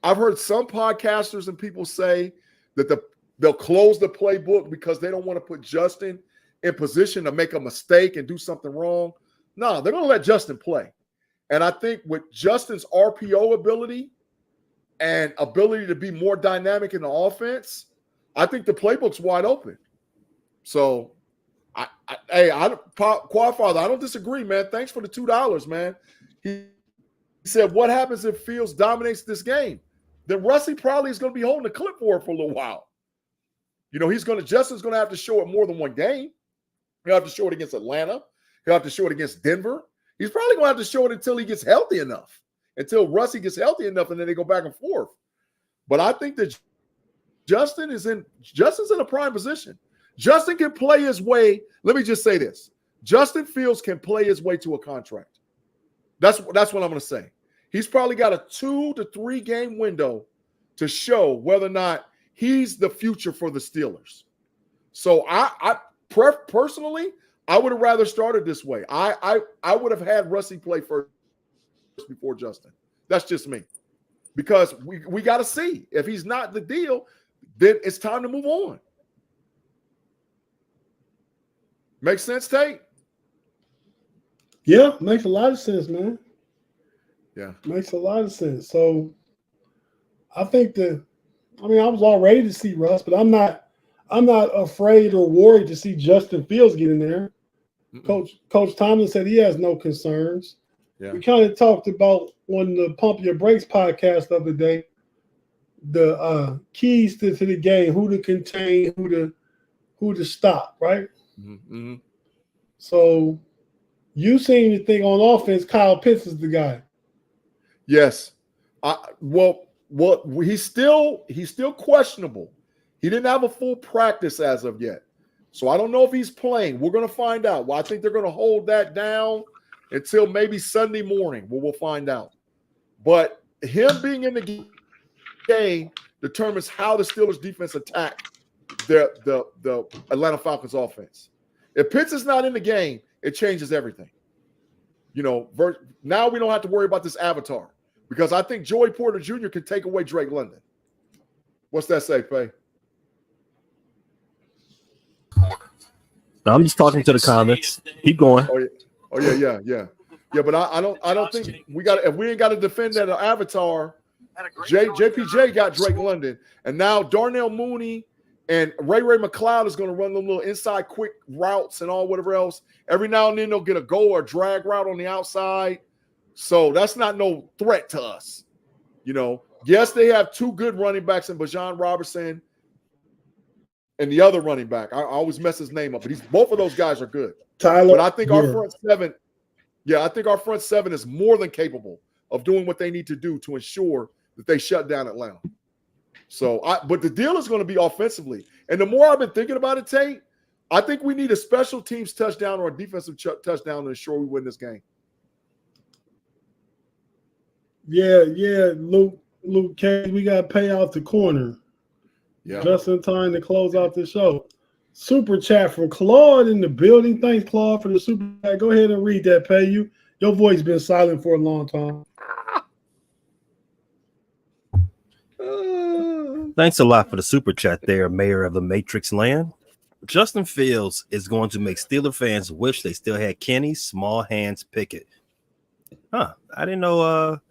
I've heard some podcasters and people say that they'll close the playbook because they don't want to put Justin in position to make a mistake and do something wrong. No, they're going to let Justin play. And I think with Justin's RPO ability and ability to be more dynamic in the offense, I think the playbook's wide open. So, Quadfather, I don't disagree, man. Thanks for the $2, man. He said, what happens if Fields dominates this game? Then Russie probably is going to be holding the clipboard for a little while. You know, Justin's going to have to show it more than one game. He'll have to show it against Atlanta. He'll have to show it against Denver. He's probably going to have to show it until he gets healthy enough, until Russie gets healthy enough, and then they go back and forth. But I think that Justin's in a prime position. Justin can play his way. Let me just say this. Justin Fields can play his way to a contract. That's what I'm going to say. He's probably got a 2 to 3 game window to show whether or not he's the future for the Steelers. So I personally, I would have rather started this way. I would have had Russie play first before Justin. That's just me. Because we got to see. If he's not the deal, then it's time to move on. Make sense, Tate? Yeah, makes a lot of sense, man. Yeah. Makes a lot of sense. So I think I was all ready to see Russ, but I'm not afraid or worried to see Justin Fields get in there. Coach Tomlin said he has no concerns. Yeah. We kind of talked about on the Pump Your Brakes podcast the other day, the keys to the game, who to contain, who to stop, right? Mm-hmm. So you seem to think on offense, Kyle Pitts is the guy. Yes. Well, he's still questionable. He didn't have a full practice as of yet. So I don't know if he's playing. We're going to find out. Well, I think they're going to hold that down until maybe Sunday morning where we'll find out. But him being in the game determines how the Steelers defense attack the Atlanta Falcons offense. If Pitts is not in the game, it changes everything. You know, now we don't have to worry about this avatar because I think Joey Porter Jr. can take away Drake London. What's that say, Faye? I'm just talking to the comments. Keep going. Oh yeah. Yeah, but I don't think if we ain't got to defend that avatar. JPJ got Drake London, and now Darnell Mooney and Ray McLeod is going to run the little inside quick routes and all whatever else. Every now and then they'll get a go or drag route on the outside. So that's not no threat to us. You know, yes, they have 2 good running backs in Bijan Robertson and the other running back. I always mess his name up, but both of those guys are good. Tyler. But I think our front seven is more than capable of doing what they need to do to ensure that they shut down Atlanta. So, but the deal is going to be offensively. And the more I've been thinking about it, Tate, I think we need a special teams touchdown or a defensive touchdown to ensure we win this game. Yeah, Luke K, we got to pay out the corner. Yeah. Just in time to close out the show. Super chat from Claude in the building. Thanks, Claude, for the super chat. Go ahead and read that, Pay You. Your voice been silent for a long time. Thanks a lot for the super chat there, Mayor of the Matrix Land. Justin Fields is going to make Steeler fans wish they still had Kenny Small Hands Pickett. I didn't know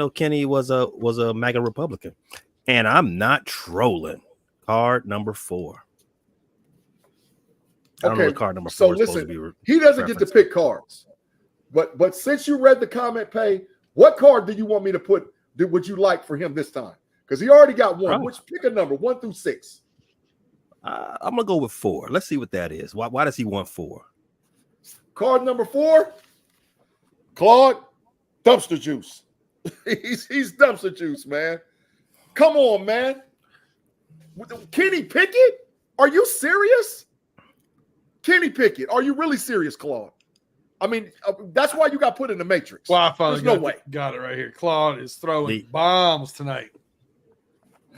Kenny was a MAGA Republican. And I'm not trolling. Card number 4. I don't know what card number 4 so is listen, supposed to be. He doesn't get to pick cards. But since you read the comment, Pay, what card do you want me to put? Would you like for him this time? Because he already got 1. Right. Pick a number 1 through 6. I'm gonna go with 4. Let's see what that is. Why does he want 4? Card number 4, Claude, dumpster juice. he's dumpster juice, man. Come on, man. Kenny Pickett? Are you serious? Kenny Pickett, are you really serious, Claude? I mean, that's why you got put in the Matrix. Well, I finally There's no way. got it right here. Claude is throwing bombs tonight.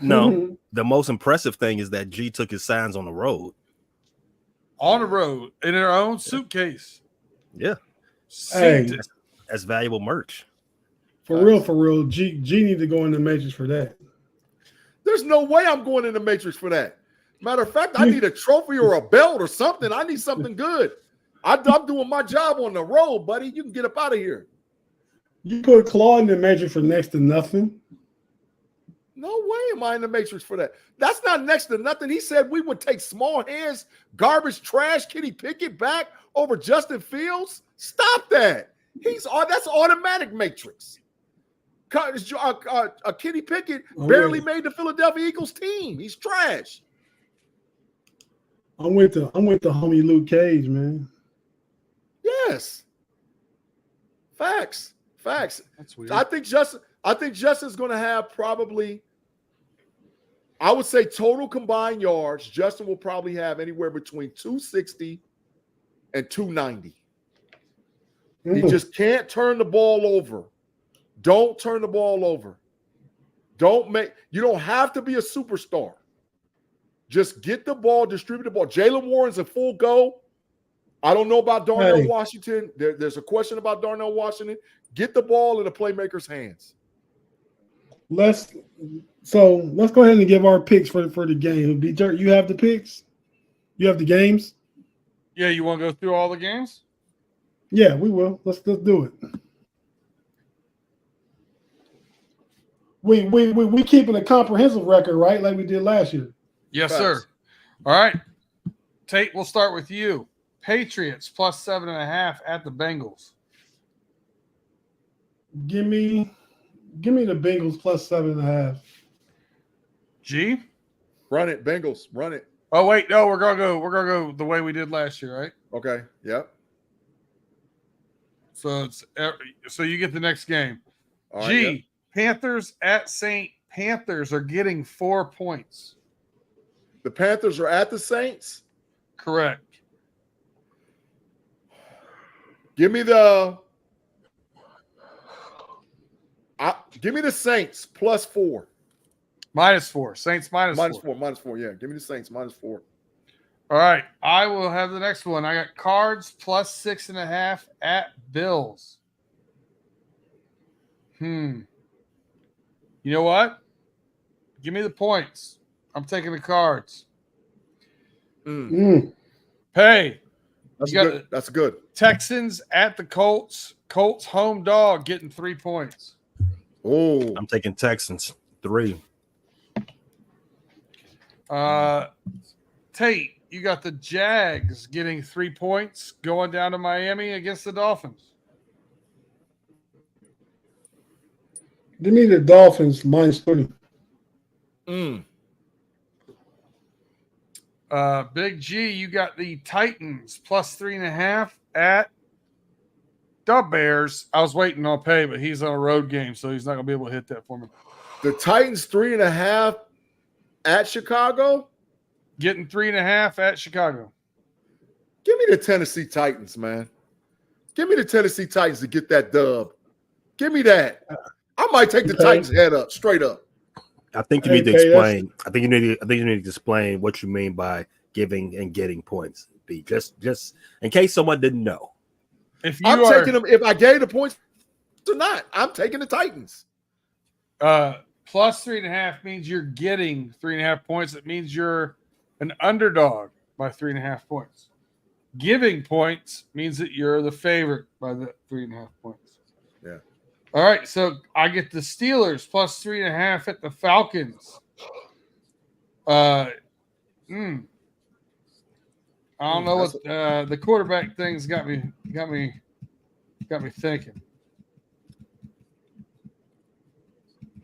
No, the most impressive thing is that G took his signs on the road. On the road in their own suitcase. Yeah. Hey, that's valuable merch. For real. G need to go in the Matrix for that. There's no way I'm going in the Matrix for that. Matter of fact, I need a trophy or a belt or something. I need something good. I'm doing my job on the road, buddy. You can get up out of here. You put Claw in the Matrix for next to nothing. No way am I in the Matrix for that. That's not next to nothing. He said we would take small hands, garbage, trash, Kenny Pickett back over Justin Fields. Stop that. That's automatic Matrix. Kenny Pickett barely made the Philadelphia Eagles team. He's trash. I'm with the homie Luke Cage, man. Yes. Facts. That's weird. I think Justin's going to have probably, I would say total combined yards, Justin will probably have anywhere between 260 and 290. He just can't turn the ball over. Don't turn the ball over. You don't have to be a superstar. Just get the ball, distribute the ball. Jaylen Warren's a full go. I don't know about Darnell Washington. There's a question about Darnell Washington. Get the ball in the playmaker's hands. Let's go ahead and give our picks for the game. You have the picks? You have the games? Yeah, you want to go through all the games? Yeah, we will. Let's do it. We keeping a comprehensive record, right? Like we did last year. Yes, sir. All right. Tate, we'll start with you. Patriots plus 7.5 at the Bengals. Give me the Bengals plus 7.5. G? Run it, Bengals. Run it. Oh, wait, no, we're gonna go the way we did last year, right? Okay. Yep. So you get the next game. All right, G, yep. Panthers at Saint. Panthers are getting 4 points. The Panthers are at the Saints. Correct. Give me the Saints plus 4. -4. Saints minus four. -4. Yeah, give me the Saints -4. All right. I will have the next one. I got Cards plus 6.5 at Bills. You know what? Give me the points. I'm taking the Cards. Pay. That's good. That's good. Texans at the Colts. Colts home dog getting 3 points. Oh, I'm taking Texans 3. Tate, you got the Jags getting 3 points going down to Miami against the Dolphins. Give me the Dolphins -3. Big G, you got the Titans plus 3.5 at the Bears. I was waiting on Pay, but he's on a road game, so he's not going to be able to hit that for me. the Titans 3.5 at Chicago. Getting 3.5 at Chicago. Give me the Tennessee Titans, man. Give me the Tennessee Titans to get that dub. Give me that. I might take the Titans head up, straight up. I think you need to explain. I think you need to explain what you mean by giving and getting points. Be just in case someone didn't know. I'm taking them. If I gave the points or not, I'm taking the Titans. Plus 3.5 means you're getting 3.5 points. It means you're an underdog by 3.5 points. Giving points means that you're the favorite by the 3.5 points. Yeah. All right, so I get the Steelers plus 3.5 at the Falcons. I don't know what the quarterback thing's got me thinking.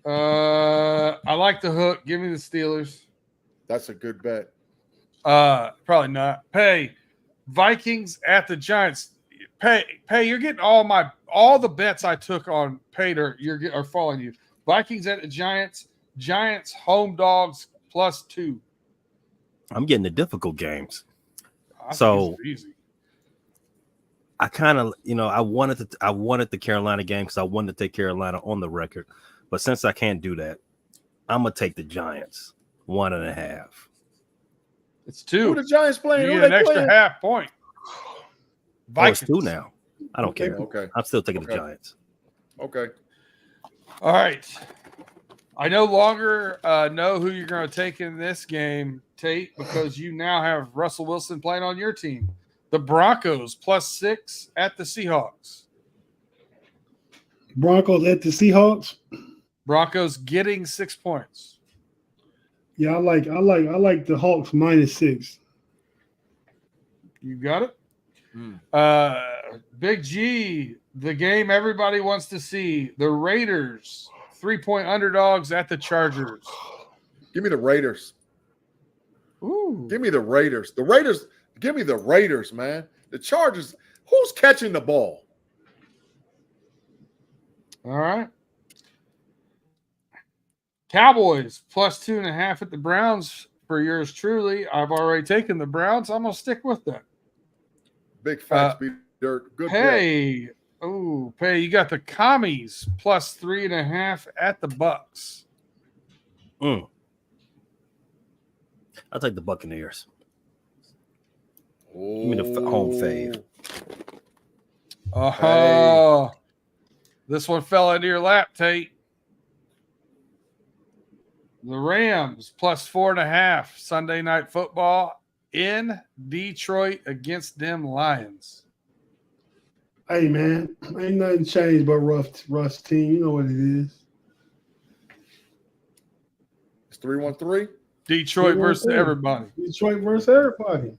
I like the hook. Give me the Steelers. That's a good bet. Probably not. Pay. Vikings at the Giants. Pay. You're getting all the bets I took on Pater. Are following you. Vikings at the Giants. Giants home dogs plus 2. I'm getting the difficult games. So easy. I kind of, I wanted the Carolina game because I wanted to take Carolina on the record, but since I can't do that, I'm gonna take the Giants 1.5. It's 2. Who the Giants playing? You Who get an they extra playing? half point. Oh, it's Vikings. 2 now. I don't care. Okay. I'm still taking the Okay. Giants. Okay. All right. I no longer know who you're going to take in this game, Tate, because you now have Russell Wilson playing on your team. The Broncos +6 at the Seahawks. Broncos at the Seahawks. Broncos getting 6 points. Yeah, I like the Hawks -6. You got it. Big G, the game everybody wants to see. The Raiders 3-point underdogs at the Chargers. Give me the Raiders. Ooh. Give me the Raiders. The Raiders. Give me the Raiders, man. The Chargers. Who's catching the ball? All right. Cowboys +2.5 at the Browns for yours truly. I've already taken the Browns. I'm going to stick with that. Big facts, be dirt. Good. Hey, oh, Pay, you got the Commies +3.5 at the Bucks. I'll take the Buccaneers. Oh. Give me the home fave. Oh, this one fell into your lap, Tate. The Rams +4.5 Sunday Night Football in Detroit against them Lions. Hey man, ain't nothing changed but Russ team. You know what it is. It's 3-1-3. Detroit versus everybody. Detroit versus everybody.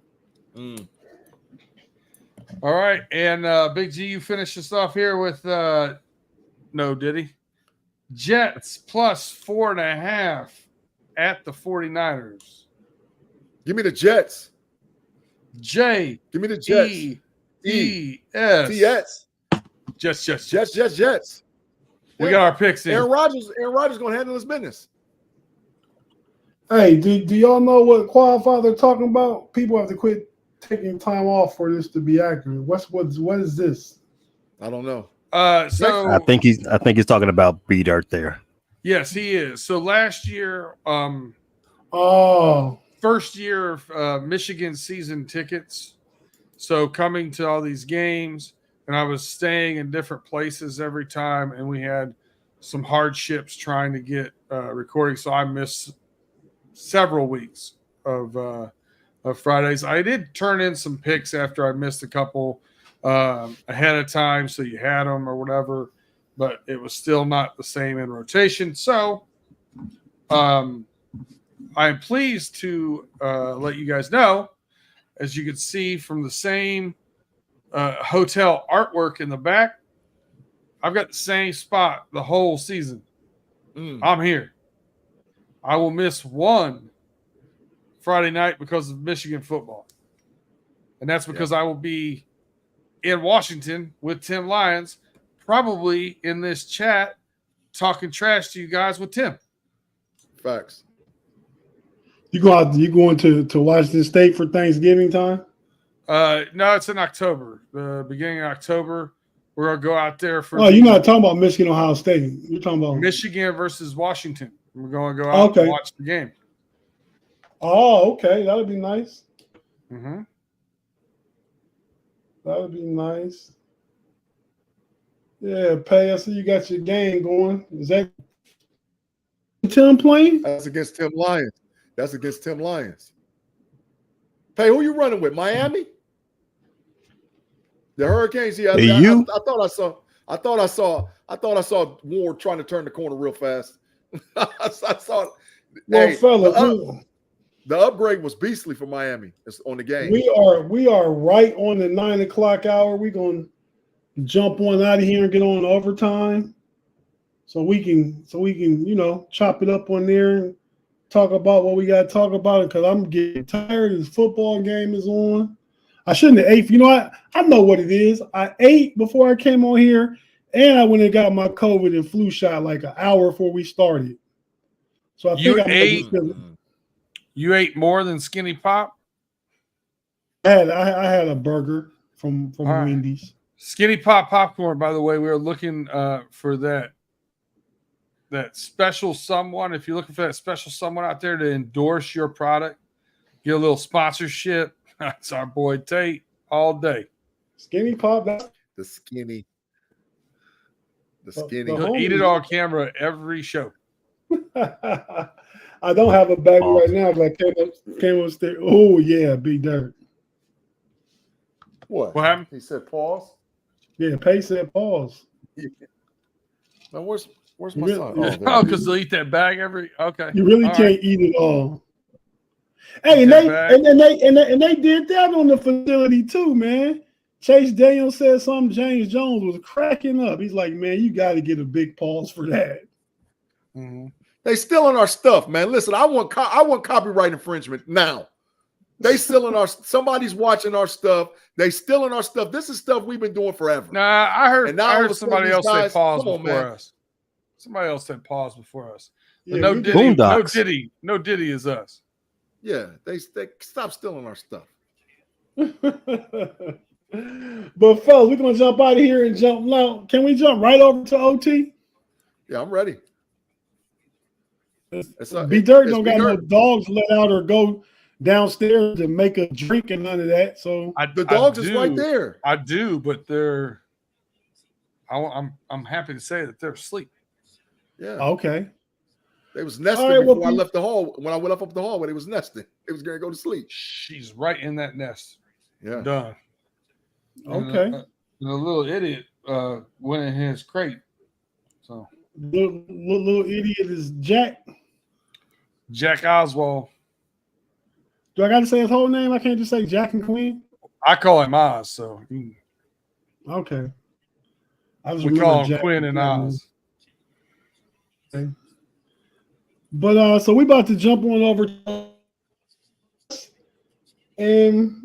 All right, and Big G, you finish us off here with no, did he? Jets +4.5 at the 49ers. Give me the Jets. J. Give me the Jets. E-E-S. T-S. Jets. We got our picks in. Aaron Rodgers going to handle his business. Hey, do y'all know what Qualifier talking about? People have to quit taking time off for this to be accurate. What is this? I don't know. So I think he's talking about B Dirt there. Yes, he is. So last year, first year of Michigan season tickets. So coming to all these games, and I was staying in different places every time, and we had some hardships trying to get recording. So I missed several weeks of Fridays. I did turn in some picks after I missed a couple ahead of time, so you had them or whatever, but it was still not the same in rotation. So I'm pleased to let you guys know, as you can see from the same hotel artwork in the back, I've got the same spot the whole season. I'm here. I will miss one Friday night because of Michigan football. And that's because I will be in Washington with Tim Lyons, probably in this chat, talking trash to you guys with Tim. Facts. You going to Washington State for Thanksgiving time? No, it's in October. The beginning of October. We're gonna go out there for. Oh, you're not talking about Michigan, Ohio State. You're talking about Michigan versus Washington. We're going to go out and watch the game. Oh, okay. That would be nice. Mm-hmm. That would be nice. Yeah, Pay. I see you got your game going. Is that Tim playing? That's against Tim Lyons. Pay, who you running with? Miami? The Hurricanes? Yeah, I thought I saw Ward trying to turn the corner real fast. I saw. Well, fella, the upgrade was beastly for Miami. It's on the game. We are right on the 9 o'clock hour. We're gonna jump on out of here and get on overtime, so we can chop it up on there and talk about what we got to talk about. Because I'm getting tired. This football game is on. I shouldn't have ate. You know what? I know what it is. I ate before I came on here, and I went and got my COVID and flu shot like an hour before we started. So You ate more than Skinny Pop? I had a burger from Wendy's. Skinny Pop popcorn, by the way, we were looking for that. that special someone, if you're looking for that special someone out there to endorse your product, get a little sponsorship, that's our boy Tate all day. Skinny Pop. That's The skinny. He'll eat it on camera every show. I don't have a bag right now because I came upstairs. Oh, yeah, Big Dirt. What happened? He said pause. Yeah, Pay said pause. Now where's my Really? son? Oh, because they'll eat that bag every. Okay, You really All can't right. eat it all. Hey, and That they bag. and they did that on the facility too, man. Chase Daniels said something. James Jones was cracking up. He's like, man, you got to get a big pause for that. Mhm. They stealing our stuff, man. Listen, I want copyright infringement now. They stealing our. Somebody's watching our stuff. They stealing our stuff. This is stuff we've been doing forever. Nah, I heard. And now I all of heard a sudden somebody these else say guys- pause come on, before man. us. Somebody else said pause before us. Yeah, no we Diddy. Boondocks. No Diddy is us. Yeah, they stop stealing our stuff. But fellas, we're gonna jump out of here and jump now. Can we jump right over to OT? Yeah, I'm ready. B Dirt it's don't got no dogs let out or go downstairs to make a drink and none of that. So The dogs is right there. I do, but they're. I'm happy to say that they're asleep. Yeah, okay. they was nesting All right, well, before I left the hall. When I went up the hallway, they was nesting. They was gonna go to sleep. She's right in that nest. Yeah. Done. Okay. And the little idiot went in his crate. So Little idiot is Jack. Jack Oswald. Do I got to say his whole name? I can't just say Jack and Queen. I call him Oz, so Okay. I was we call him Quinn and Oz. Okay. But so we about to jump on over, and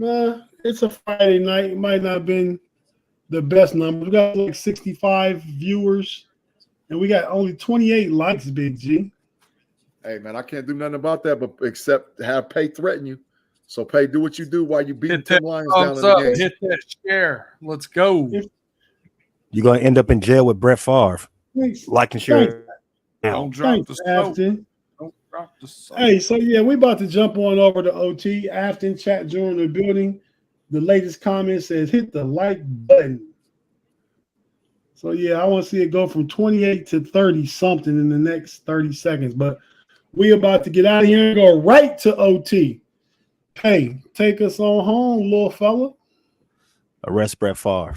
it's a Friday night. It might not have been the best number. We got like 65 viewers, and we got only 28 likes. Big G. Hey man, I can't do nothing about that, but except have Pay threaten you. So Pay, do what you do while you beat Hit them that Lions down in thumbs the up. game. Hit that share. Let's go. You're gonna end up in jail with Brett Favre. Thanks. Like and share. Don't drop Thanks, the soap. Afton. Don't drop the soap. Hey, so yeah, we about to jump on over to OT. Afton chat during the building. The latest comment says hit the like button. So yeah, I want to see it go from 28 to 30 something in the next 30 seconds. But we about to get out of here and go right to OT. Hey, take us on home, little fella. Arrest Brett Favre.